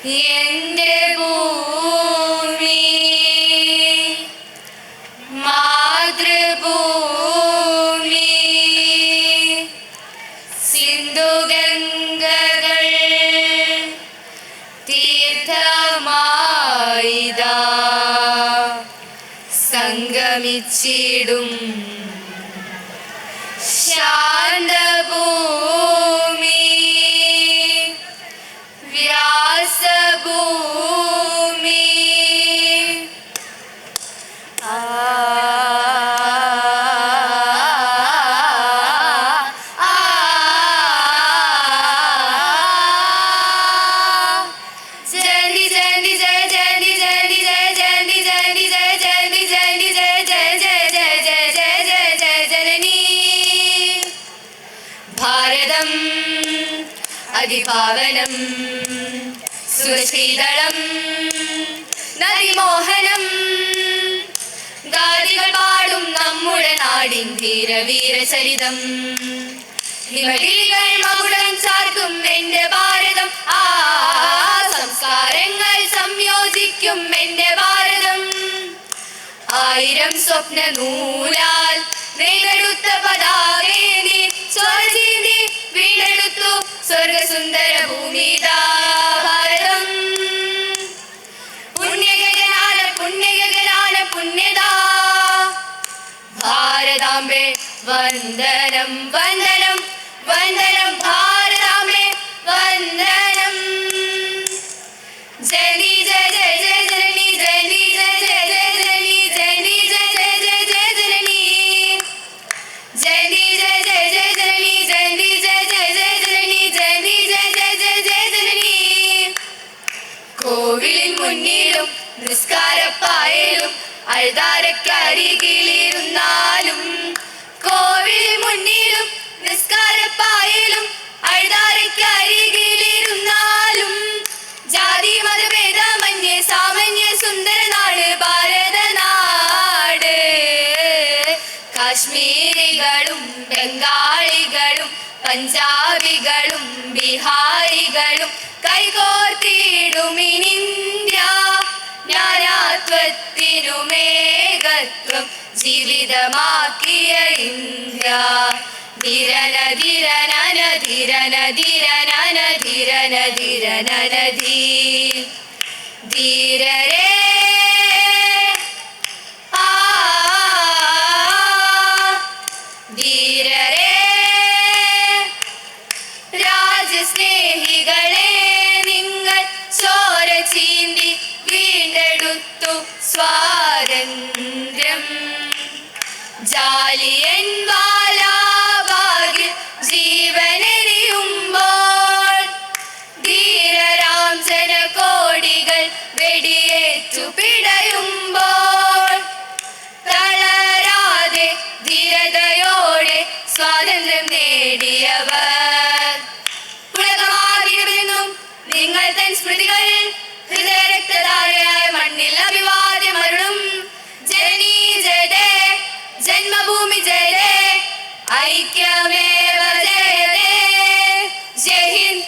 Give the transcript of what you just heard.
എന്റെ ഭൂമി മാതൃഭൂമി സിന്ധുഗംഗകൾ തീർത്ഥമായിതാ സംഗമിച്ചിടും ശാന്തഭൂമി വ്യാസഭൂമി ജയന്തി ജയന്തി ജയ ജയന്തി ജയന്തി ജയ ജയന്തി ജയന്തി ജയ ജയന്തി ജയന്തി ജയ ജയ ജയ ജയ ജയ ജയ ജയ ജയ ജനനീ ഭാരതം അതിപാവനം സുരശീതളം നദിമോഹനം ഗാദികൾ പാടും നമ്മുടെ നാടിൻ ധീരവീരചരിതം ഹിമഗിരികൾ മകുടം ചാർത്തും എന്റെ ഭാരതം ആ സംസ്കാരങ്ങൾ സംയോജിക്കും എന്റെ ഭാരതം ആയിരം സ്വപ്ന നൂലാൽ നെയ്തെടുത്ത പതാകേന്തി സ്വർജീന്തി വീണ്ടെടുത്തു സ്വർഗസുന്ദര ഭൂമിതാ ഭാരതം പുണ്യഗഗനാന പുണ്യഗഗനാന പുണ്യദാ ഭാരതാംബേ വന്ദനം വന്ദനം വന്ദനം ഭാരതാംബേ വന്ദനം ജയന്തി ജയ ജയ ജയ ജനനി ജയന്തി ജയ ജയ ജയ ജനനി ജയന്തി ജയ ജയ ജയ ജയ ജനനി ജയന്തി ജയ ജയ ജയ ജനനി ജയന്തി ജയ ജയ ജയ ജനനി ജയന്തി ജയ ജയ ജയ ജയ ജനനി കോവിലിൻ മുന്നിലും നിസ്കാരപ്പായലും അഴുതാരക്കരികിലിരുന്നാലും കോവിലിൻ മുന്നിലും നിസ്കാരപ്പായലും അഴുതാരക്കരികിലിരുന്നാലും ജാതി മതഭേദമന്യേ സാമാന്യ സുന്ദര നാട് ഭാരതനാട് കാശ്മീരികളും ബംഗാളികളും പഞ്ചാബികളും ബിഹാരികളും കൈകോർത്തിടുമിനിന്ത്യ ജ്ഞാനാത്വത്തിനുമേകത്വം ജീവിതമാക്കിയ ഇന്ത്യ ധിരന ധിരനന ധിരന ധിരനന ധിരന ധിരനനധീ ധീരരേ ആ ധീരരേ രാജസ്നേഹികളെ നിങ്ങൾ ചോര ചീന്തി വീണ്ടെടുത്തു സ്വാതന്ത്ര്യം ജാലിയൻ വാലാബാഗിൽ ജീവനെരിയുമ്പോൾ ധീരരാം ജനകോടികൾ വെടിയേറ്റു പിടയുമ്പോൾ തളരാതെ ധീരതയോടെ സ്വാതന്ത്ര്യം നേടിയവർ പുളകമാകിടുമെന്നും നിങ്ങൾ തൻ സ്മൃതികൾ ഹൃദയരക്തധാരയായ മണ്ണിൽ അഭിവാദ്യമരുളും ജനനീ ജയതേ ജന്മഭൂമി ജയതേ ഐക്യമേവ ജയതേ ജയ് ഹിന്ദ്.